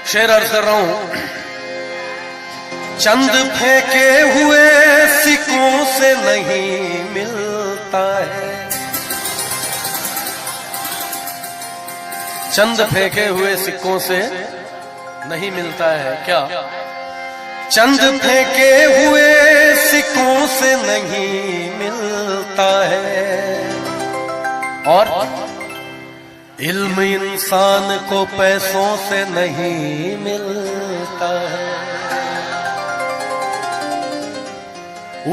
शेर अर्ज कर रहा हूं। चंद फेंके हुए सिक्कों से नहीं मिलता है, चंद फेंके हुए सिक्कों से नहीं मिलता है क्या? चंद फेंके हुए सिक्कों से नहीं मिलता है, और इल्म इंसान को पैसों से नहीं मिलता है।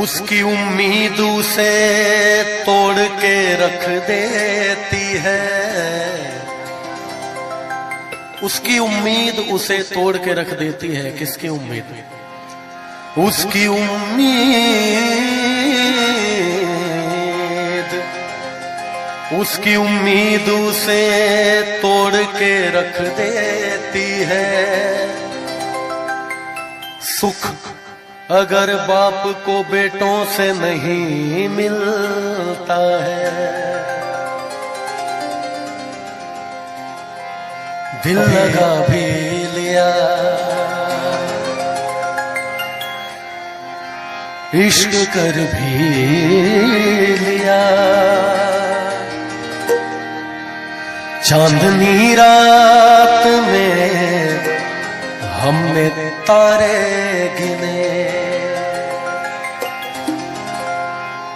उसकी उम्मीद उसे तोड़ के रख देती है, उसकी उम्मीद उसे तोड़ के रख देती है। किसकी उम्मीद? उसकी उम्मीद उसे तोड़ के रख देती है। सुख अगर बाप को बेटों से नहीं मिलता है, दिल लगा भी लिया, इश्क कर भी लिया, चांदनी रात में हमने तारे गिने,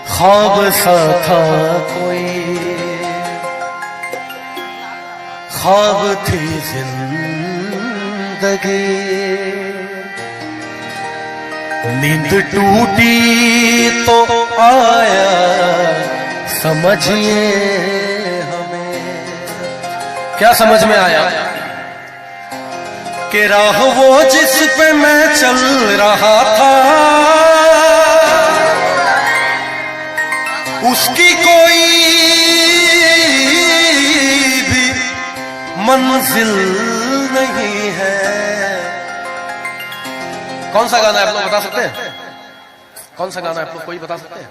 ख्वाब सा था कोई, ख्वाब थी जिंदगी, नींद टूटी तो आया समझिए हमें। क्या समझ में आया? कि राह वो जिस पे मैं चल रहा था, उसकी कोई भी मंजिल नहीं है। कौन सा गाना है आप लोग बता सकते हैं? कौन सा गाना है आप लोग कोई बता सकते हैं?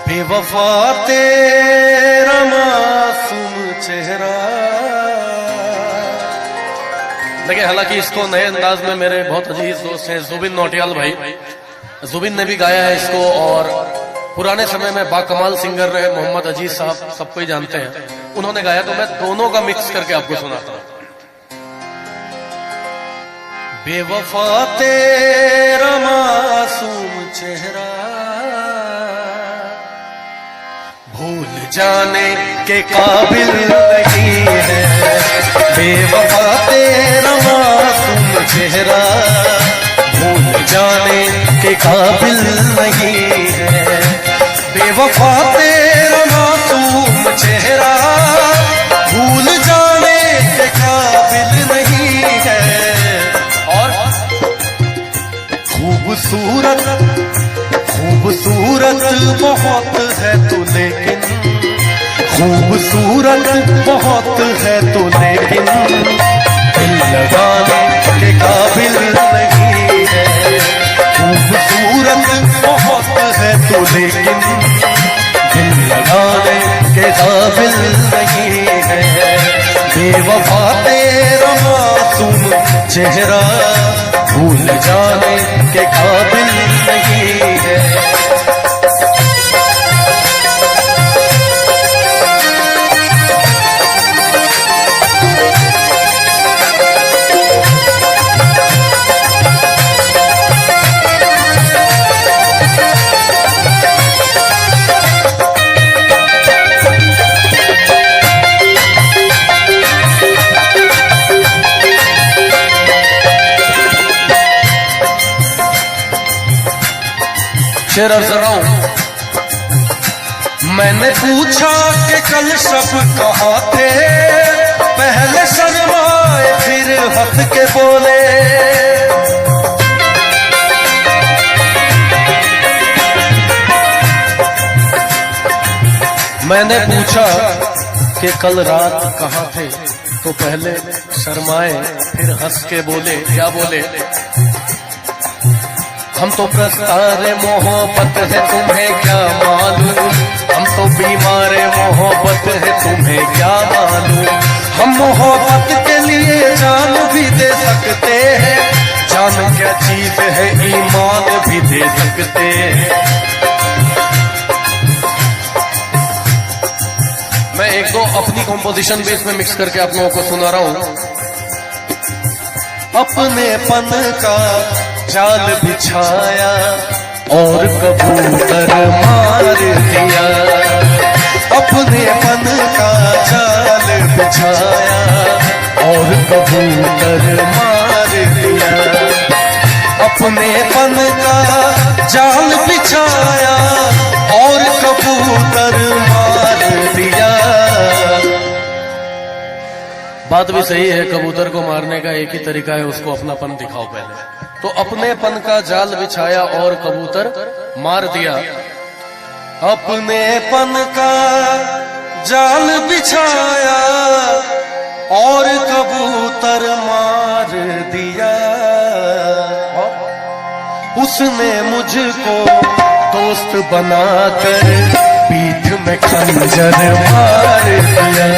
बेवफा तेरा मासूम चेहरा। देखिए, हालांकि इसको नए अंदाज में मेरे बहुत अजीज दोस्त हैं जुबिन नौटियाल भाई, जुबिन ने भी गाया है इसको, और पुराने समय में बाकमाल सिंगर रहे मोहम्मद अजीज साहब, सबको ही जानते हैं, उन्होंने गाया। तो मैं दोनों का मिक्स करके आपको सुनाता हूं। बेवफा तेरा मासूम चेहरा भूल जाने के काबिल नहीं है। बेवफा तेरा मासूम चेहरा भूल जाने के काबिल नहीं है। बेवफा तेरा मासूम चेहरा भूल जाने के काबिल नहीं है। और खूबसूरत बहुत है तू, लेकिन खूबसूरत बहुत है तू, लेकिन दिल लगाने के काबिल नहीं है। खूबसूरत बहुत है तू, लेकिन दिल लगाने के काबिल नहीं है। बेवफा तेरा मासूम चेहरा भूल जाने के काबिल नहीं है। शेर अर्ज कर रहा हूं। मैंने पूछा कि कल सब कहाँ थे, पहले शर्माए फिर हंस के बोले। मैंने पूछा कि कल रात कहाँ थे, तो पहले शर्माए फिर हंस के बोले। क्या बोले? हम तो प्रस्तार मोहब्बत है तुम्हें क्या मालूम, हम तो बीमार मोहब्बत मोहब्बत है तुम्हें क्या मालूम। हम मोहब्बत के लिए जान भी दे सकते हैं, जान क्या चीज है ईमान भी दे सकते हैं। मैं एक दो अपनी कॉम्पोजिशन भी इसमें मिक्स करके आप लोगों को सुना रहा हूं। अपनेपन का जाल बिछाया और कबूतर मार दिया, अपनेपन का जाल बिछाया और कबूतर मार दिया, अपनेपन का जाल बिछाया और कबूतर मार दिया। बात भी सही है, कबूतर को मारने का एक ही तरीका है, उसको अपनापन दिखाओ पहले। तो अपनेपन का जाल बिछाया और कबूतर मार दिया, अपनेपन का जाल बिछाया और कबूतर मार दिया। उसने मुझको दोस्त बनाकर पीठ में खंजर मार दिया,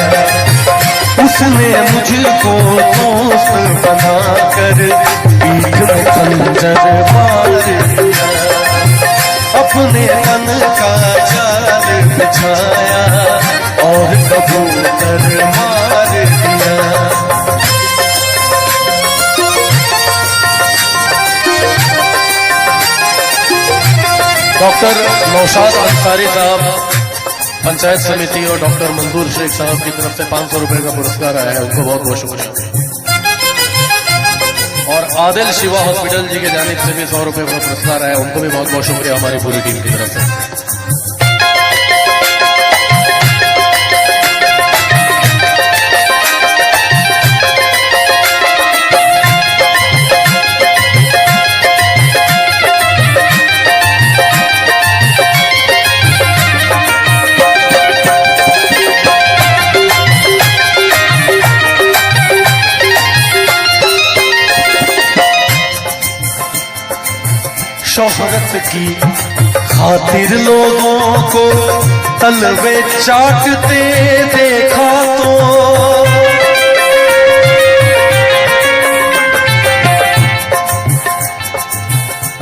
उसने मुझको दोस्त बनाकर पीठ में खंजर मार दिया, अपने तन का जाल बिछाया और कबूतर मार दिया। डॉक्टर नौशाद अंसारी साहब पंचायत समिति और डॉक्टर मंजूर शेख साहब की तरफ से 500 रुपए का पुरस्कार आया है, उनको बहुत बहुत शुक्रिया। और आदिल शिवा हॉस्पिटल जी के जानिब से भी 100 रुपए का पुरस्कार आया, उनको भी बहुत बहुत शुक्रिया हमारी पूरी टीम की तरफ से। शोहरत की खातिर लोगों को तलवे चाटते देखा तो,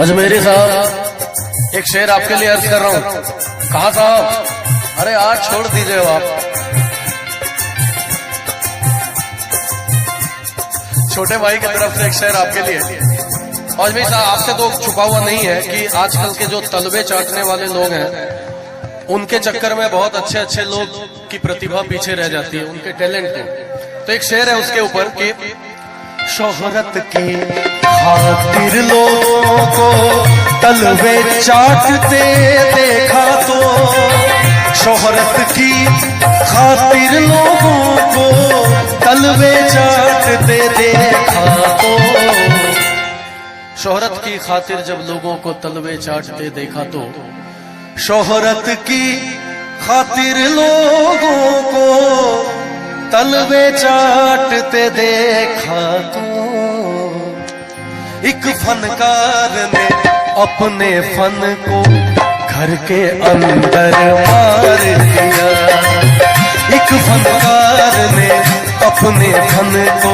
अजमेरी साहब एक शेर आपके लिए अर्ज कर रहा हूं। कहा साहब? अरे आज छोड़ दीजिए आप, छोटे भाई की तरफ से एक शेर आपके लिए। और भाई साहब आपसे तो छुपा हुआ नहीं है कि आजकल के जो तलवे चाटने वाले लोग हैं, उनके चक्कर में बहुत अच्छे अच्छे लोग की प्रतिभा पीछे रह जाती है, उनके टैलेंट को। तो एक शेर है उसके ऊपर कि शोहरत की खातिर लोगों को तलवे चाटते देखा तो, शोहरत की खातिर लोगों को तलवे चाटते देखा तो, शोहरत की खातिर जब लोगों को तलवे चाटते देखा तो, शोहरत की खातिर लोगों को तलवे चाटते देखा तो, एक फनकार ने अपने फन को घर के अंदर मार दिया, एक फनकार ने अपने फन को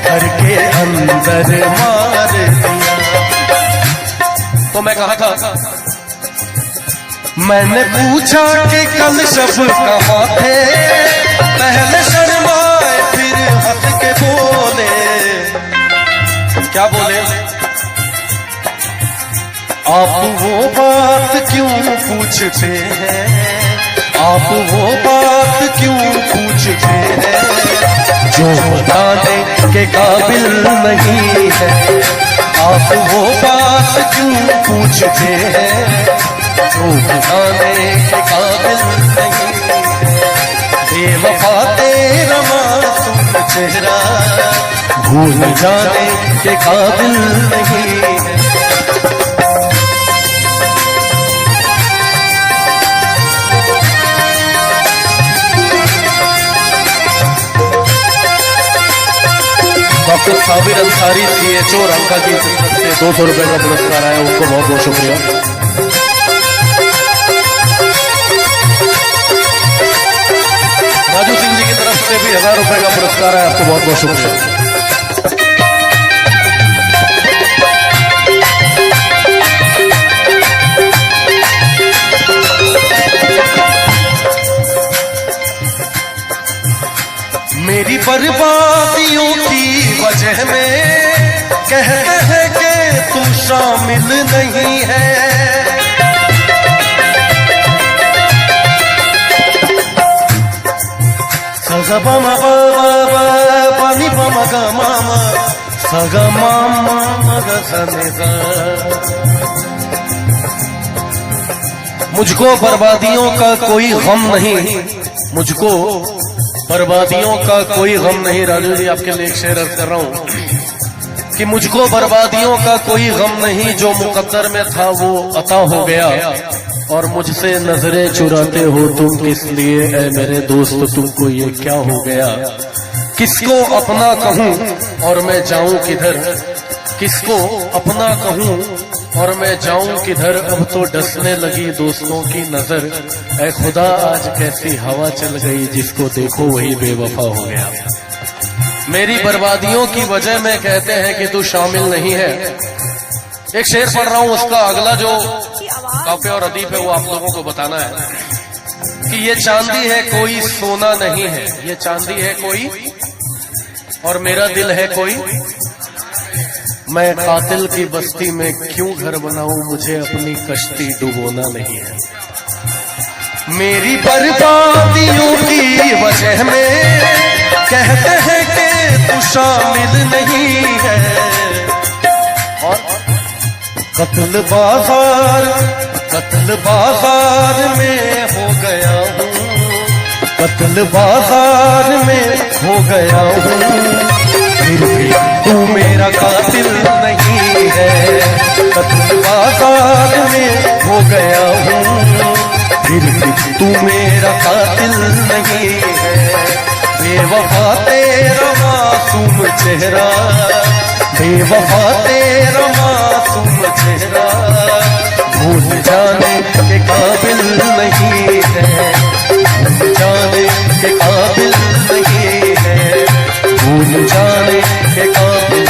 घर के अंदर मार दिया। तो मैं कहा था, मैंने पूछा कि कल शब कहाँ थे, पहले शर्माए फिर हंस के बोले। क्या बोले? आप वो बात क्यों पूछते हैं, आप वो बात क्यों पूछते हैं जो बताने के काबिल नहीं है, आप वो बात क्यों पूछते हैं जो बताने के काबिल नहीं है। बेवफा तेरा मासूम चेहरा भूल जाने के काबिल नहीं है। डॉक्टर साबिर अंसारी CHO रंका की तरफ से 200 रुपए का पुरस्कार आया, उनको बहुत बहुत शुक्रिया। से भी 1000 रुपए का पुरस्कार है। आपको बहुत बहुत शुभकामनाएं। मेरी बर्बादियों की वजह में कहते हैं कि तू शामिल नहीं है। सगा मामा पानी पामा गा मामा सगा मामा मगा सने सा। मुझको बर्बादियों का कोई गम नहीं, मुझको बर्बादियों का कोई गम नहीं। राजू जी आपके लिए एक शेर अर्ज कर रहा हूं कि मुझको बर्बादियों का कोई गम नहीं, जो मुकद्दर में था वो अता हो गया। और मुझसे नजरें चुराते हो तुम किस लिए ऐ मेरे दोस्त, तुमको ये क्या हो गया। किसको अपना कहूं और मैं जाऊं किधर, किसको अपना कहूं और मैं जाऊं किधर। अब तो डसने लगी दोस्तों की नजर, ऐ खुदा आज कैसी हवा चल गई, जिसको देखो वही बेवफा हो गया। मेरी बर्बादियों की वजह में कहते हैं कि तू शामिल नहीं है। एक शेर पढ़ रहा हूं, उसका अगला जो काफिया और अदीब है वो आप लोगों को बताना है कि ये चांदी है कोई सोना नहीं है, ये चांदी है कोई और मेरा दिल है कोई। मैं कातिल की बस्ती में क्यों घर बनाऊं, मुझे अपनी कश्ती डुबोना नहीं है। मेरी बर्बादियों की वजह में कहते हैं कि तू शामिल नहीं है। और कत्ल बाजार में हो गया हूँ, कत्ल बाजार में हो गया हूँ, फिर भी तू मेरा कातिल नहीं है। कत्ल बाजार में हो गया हूँ, फिर भी तू मेरा कातिल नहीं है। बेवफा तेरा मासूम चेहरा, बेवफा तेरा मासूम चेहरा, भूल जाने के काबिल नहीं है, भूल जाने के काबिल नहीं है, भूल जाने के काबिल